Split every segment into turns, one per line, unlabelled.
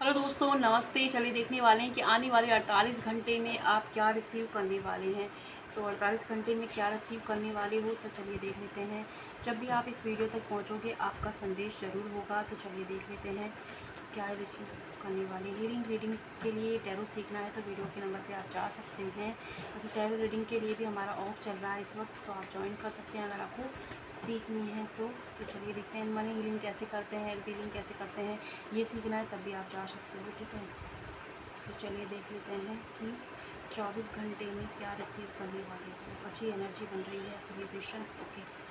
Hello दोस्तों, नमस्ते। चलिए देखने वाले हैं कि आने वाले 48 घंटे में आप क्या रिसीव करने वाले हैं। तो 48 घंटे में क्या रिसीव करने वाले हो, तो चलिए देख लेते हैं। जब भी आप इस वीडियो तक पहुंचोगे आपका संदेश ज़रूर होगा। तो चलिए देख लेते हैं क्या रिसीव करने वाले। रीडिंग्स के लिए टैरो सीखना है तो वीडियो के नंबर पे आप जा सकते हैं। अच्छा, टैरो रीडिंग के लिए भी हमारा ऑफ चल रहा है इस वक्त, तो आप ज्वाइन कर सकते हैं अगर आपको सीखनी है तो चलिए देखते हैं मनी हीलिंग कैसे करते हैं, हीलिंग कैसे करते हैं, ये सीखना है तब भी आप जा सकते हो। ठीक है, तो चलिए देख लेते हैं कि 24 घंटे में क्या रिसीव करने वाले हो। अच्छी एनर्जी बन रही है, सेलिब्रेशंस। ओके,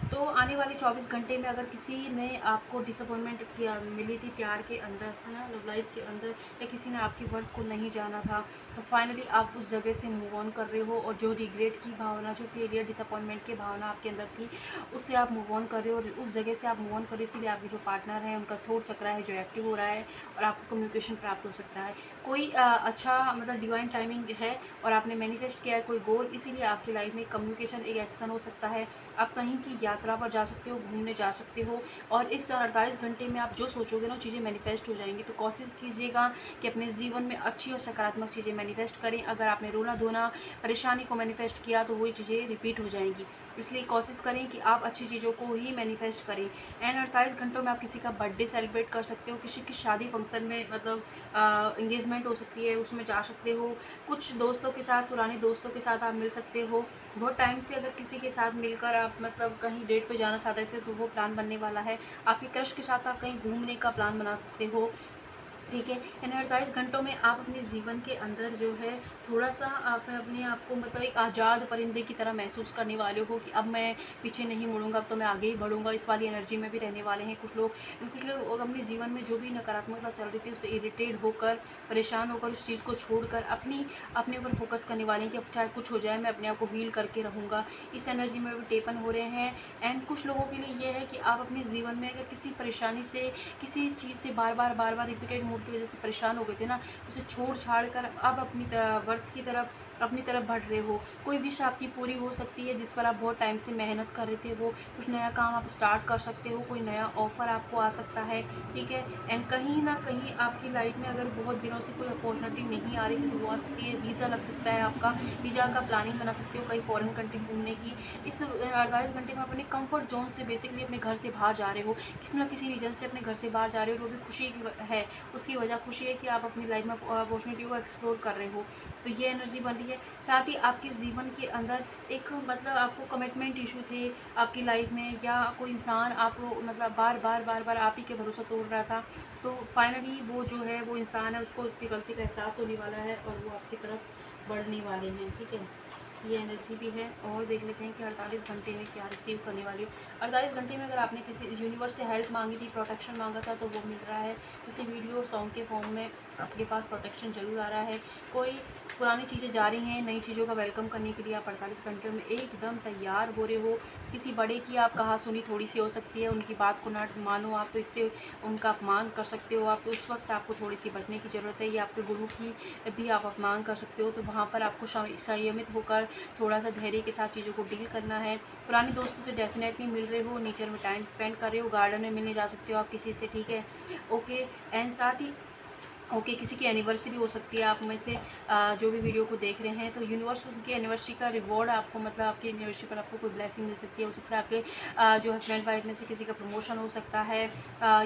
तो आने वाले 24 घंटे में अगर किसी ने आपको डिसअपॉइंटमेंट किया मिली थी प्यार के अंदर, है ना, लव लाइफ के अंदर, या किसी ने आपकी वर्थ को नहीं जाना था, तो फाइनली आप उस जगह से मूव ऑन कर रहे हो। और जो रिग्रेट की भावना, जो फेलियर, डिसअपॉइंटमेंट की भावना आपके अंदर थी, उससे आप मूव ऑन कर रहे हो और उस जगह से आप मूव ऑन कर रहे हो। इसीलिए आपके जो पार्टनर है उनका थॉट चक्र है जो एक्टिव हो रहा है और आपको कम्युनिकेशन प्राप्त हो सकता है। कोई अच्छा मतलब डिवाइन टाइमिंग है और आपने मैनिफेस्ट किया है कोई गोल, इसीलिए आपकी लाइफ में कम्युनिकेशन एक एक्शन हो सकता है। आप कहीं की यात्रा पर जा सकते हो, घूमने जा सकते हो, और इस 48 घंटे में आप जो सोचोगे ना चीज़ें मैनिफेस्ट हो जाएंगी। तो कोशिश कीजिएगा कि अपने जीवन में अच्छी और सकारात्मक चीज़ें मैनिफेस्ट करें। अगर आपने रोना धोना परेशानी को मैनिफेस्ट किया तो वही चीज़ें रिपीट हो जाएंगी। इसलिए कोशिश करें कि आप अच्छी चीज़ों को ही मैनिफेस्ट करें। एंड 48 घंटों में आप किसी का बर्थडे सेलिब्रेट कर सकते हो, किसी की शादी फंक्शन में मतलब इंगेजमेंट हो सकती है, उसमें जा सकते हो। कुछ दोस्तों के साथ, पुराने दोस्तों के साथ आप मिल सकते हो। बहुत टाइम से अगर किसी के साथ मिलकर आप मतलब कहीं डेट पे जाना चाहते थे तो वो प्लान बनने वाला है। आपके क्रश के साथ आप कहीं घूमने का प्लान बना सकते हो। ठीक है, इन 48 घंटों में आप अपने जीवन के अंदर जो है थोड़ा सा आप अपने आप को मतलब एक आज़ाद परिंदे की तरह महसूस करने वाले हो कि अब मैं पीछे नहीं मुड़ूंगा, अब तो मैं आगे ही बढ़ूंगा। इस वाली एनर्जी में भी रहने वाले हैं कुछ लोग अपने जीवन में जो भी नकारात्मकता चल रही थी उससे इरिटेट होकर, परेशान होकर, उस चीज़ को छोड़कर अपने ऊपर फोकस करने वाले हैं कि अब चाहे कुछ हो जाए मैं अपने आप को हील करके रहूँगा। इस एनर्जी में भी टेपन हो रहे हैं। एंड कुछ लोगों के लिए ये है कि आप अपने जीवन में अगर किसी परेशानी से, किसी चीज़ से बार बार रिपीटेड मूड की वजह से परेशान हो गए थे ना, उसे छोड़ छाड़ कर अब अपनी वर्थ की तरफ, अपनी तरफ बढ़ रहे हो। कोई विश आपकी पूरी हो सकती है जिस पर आप बहुत टाइम से मेहनत कर रहे थे, वो कुछ नया काम आप स्टार्ट कर सकते हो, कोई नया ऑफर आपको आ सकता है। ठीक है, एंड कहीं ना कहीं आपकी लाइफ में अगर बहुत दिनों से कोई अपॉर्चुनिटी नहीं आ रही थी तो वो आ सकती है। वीज़ा लग सकता है आपका, वीज़ा का प्लानिंग बना सकते हो कहीं फॉरेन कंट्री घूमने की। इस 48 घंटे में अपने कंफर्ट जोन से बेसिकली अपने घर से बाहर जा रहे हो, किसी न किसी रीजन से अपने घर से बाहर जा रहे हो, वो भी खुशी की है। उसकी वजह खुशी है कि आप अपनी लाइफ में अपॉर्चुनिटी को एक्सप्लोर कर रहे हो। तो ये एनर्जी बन रही है। साथ ही आपके जीवन के अंदर एक मतलब आपको कमिटमेंट इशू थे आपकी लाइफ में, या कोई इंसान आपको मतलब बार बार आप ही के भरोसा तोड़ रहा था, तो फाइनली वो जो है वो इंसान है, उसको उसकी गलती का एहसास होने वाला है और वो आपकी तरफ बढ़ने वाले हैं। ठीक है, ये एनर्जी भी है। और देख लेते हैं कि 48 घंटे में क्या रिसीव करने वाली हो। 48 घंटे में अगर आपने किसी यूनिवर्स से हेल्प मांगी थी, प्रोटेक्शन मांगा था, तो वो मिल रहा है। किसी वीडियो सॉन्ग के फॉर्म में आपके पास प्रोटेक्शन जरूर आ रहा है। कोई पुरानी चीज़ें जा रही हैं, नई चीज़ों का वेलकम करने के लिए आप 48 घंटे में एकदम तैयार हो रहे हो। किसी बड़े की आप कहा सुनी थोड़ी सी हो सकती है, उनकी बात को ना मानो आप, तो इससे उनका अपमान कर सकते हो आप। तो उस वक्त आपको थोड़ी सी बचने की ज़रूरत है। या आपके गुरु की भी आप अपमान कर सकते हो, तो वहाँ पर आपको संयमित होकर थोड़ा सा धैर्य के साथ चीज़ों को डील करना है। पुराने दोस्तों से डेफिनेटली मिल रहे हो, नेचर में टाइम स्पेंड कर रहे हो, गार्डन में मिलने जा सकते हो आप किसी से। ठीक है, ओके। एंड साथ ही ओके, किसी की एनिवर्सरी हो सकती है आप में से जो भी वीडियो को देख रहे हैं, तो यूनिवर्स की एनिवर्सरी का रिवॉर्ड आपको मतलब आपकी एनिवर्सरी पर आपको कोई ब्लेसिंग मिल सकती है। हो सकता है आपके जो हस्बैंड वाइफ में से किसी का प्रमोशन हो सकता है,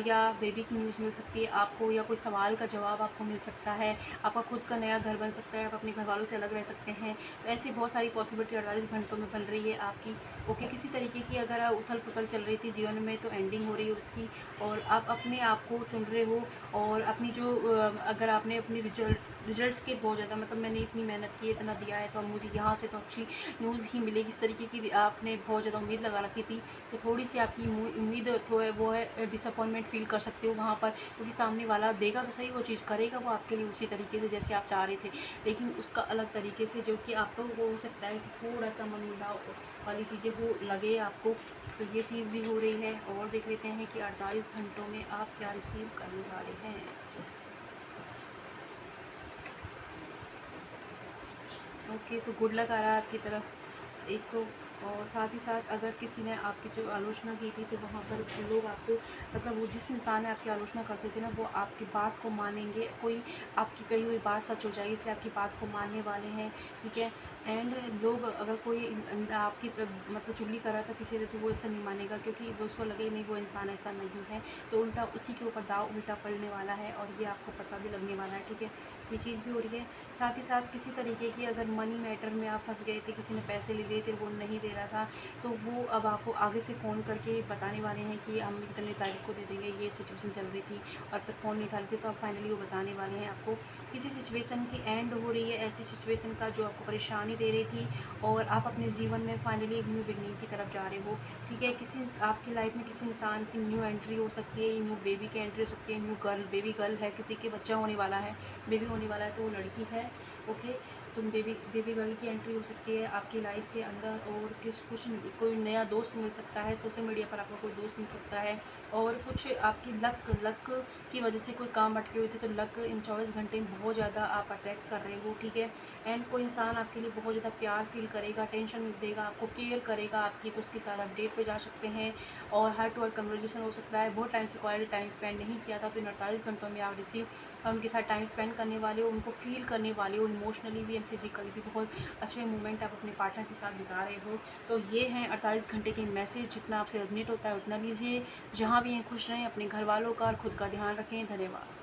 या बेबी की न्यूज़ मिल सकती है आपको, या कोई सवाल का जवाब आपको मिल सकता है, आपका खुद का नया घर बन सकता है, आप अपने घर वालों से अलग रह सकते हैं। तो ऐसी बहुत सारी पॉसिबिलिटी 48 घंटों में बन रही है आपकी। ओके, किसी तरीके की अगर उथल पुथल चल रही थी जीवन में तो एंडिंग हो रही है उसकी, और आप अपने आप को चुन रहे हो। और अपनी जो अगर आपने अपनी रिजल्ट्स के बहुत ज़्यादा मतलब मैंने इतनी मेहनत की, इतना दिया है, तो अब मुझे यहाँ से तो अच्छी न्यूज़ ही मिलेगी, इस तरीके की आपने बहुत ज़्यादा उम्मीद लगा रखी थी। तो थोड़ी सी आपकी उम्मीद तो है वो है डिसअपॉइंटमेंट फील कर सकते हो वहाँ पर, क्योंकि सामने वाला देगा तो सही, वो चीज़ करेगा वो आपके लिए उसी तरीके से जैसे आप चाह रहे थे, लेकिन उसका अलग तरीके से, जो कि आपको वो हो सकता है कि थोड़ा सा मन मुटाव वाली चीज़ें हो लगे आपको। तो ये चीज़ भी हो रही है। और देख लेते हैं कि 48 घंटों में आप क्या रिसीव करने वाले हैं। ओके, तो गुड लक आ रहा है आपकी तरफ। एक तो और साथ ही साथ अगर किसी ने आपकी जो आलोचना की थी तो वहाँ पर लोग आपको मतलब वो जिस इंसान ने आपकी आलोचना करते थे ना वो आपकी बात को मानेंगे, कोई आपकी कही हुई बात सच हो जाएगी इसलिए आपकी बात को मानने वाले हैं, ठीक है। एंड लोग अगर कोई आपकी मतलब चुगली कर रहा था किसी ने तो वो ऐसा नहीं मानेगा, क्योंकि वो उसको लगे नहीं वो इंसान ऐसा नहीं है, तो उल्टा उसी के ऊपर दाव उल्टा पड़ने वाला है और ये आपको पता भी लगने वाला है, ठीक है। ये चीज़ भी हो रही है। साथ ही साथ किसी तरीके की अगर मनी मैटर में आप फंस गए थे, किसी ने पैसे ले लिए थे वो नहीं दे रहा था, तो वो अब आपको आगे से फ़ोन करके बताने वाले हैं कि हम इतने तारीख को दे देंगे, ये सिचुएशन चल रही थी और तक फ़ोन नहीं उठा रहे थे, तो अब फाइनली वो बताने वाले हैं आपको किसी सिचुएशन की एंड हो रही है, ऐसी सिचुएशन का जो आपको परेशानी दे रही थी और आप अपने जीवन में फाइनली एक न्यू बिगनिंग की तरफ जा रहे हो, ठीक है। आपकी लाइफ में किसी इंसान की न्यू एंट्री हो सकती है, न्यू बेबी की एंट्री हो सकती है, न्यू गर्ल बेबी गर्ल है, किसी के बच्चा होने वाला है, बेबी होने वाला है तो वो लड़की है, ओके। तुम बेबी गर्ल की एंट्री हो सकती है आपकी लाइफ के अंदर, और कुछ कोई नया दोस्त मिल सकता है, सोशल मीडिया पर आपको कोई दोस्त मिल सकता है, और कुछ आपकी लक की वजह से कोई काम अटके हुए थे तो लक इन 24 घंटे में बहुत ज़्यादा आप अट्रैक्ट कर रहे हो, ठीक है। एंड कोई इंसान आपके लिए बहुत ज़्यादा प्यार फील करेगा, टेंशन देगा, आपको केयर करेगा आपकी, तो उसके साथ आप डेट पे जा सकते हैं और हार्ट टू हार्ट कन्वर्जेशन हो सकता है। बहुत टाइम से क्वालिटी टाइम स्पेंड नहीं किया था तो इन 48 घंटों में आप रिसीव उनके साथ टाइम स्पेंड करने वाले हो, उनको फील करने वाले हो, इमोशनली भी एंड फिजिकली भी बहुत अच्छे मोमेंट आप अपने पार्टनर के साथ बिता रहे हो। तो ये हैं 48 घंटे के मैसेज, जितना आपसे रेजोनेट होता है उतना लीजिए, जहाँ भी हैं खुश रहें, अपने घर वालों का और खुद का ध्यान रखें। धन्यवाद।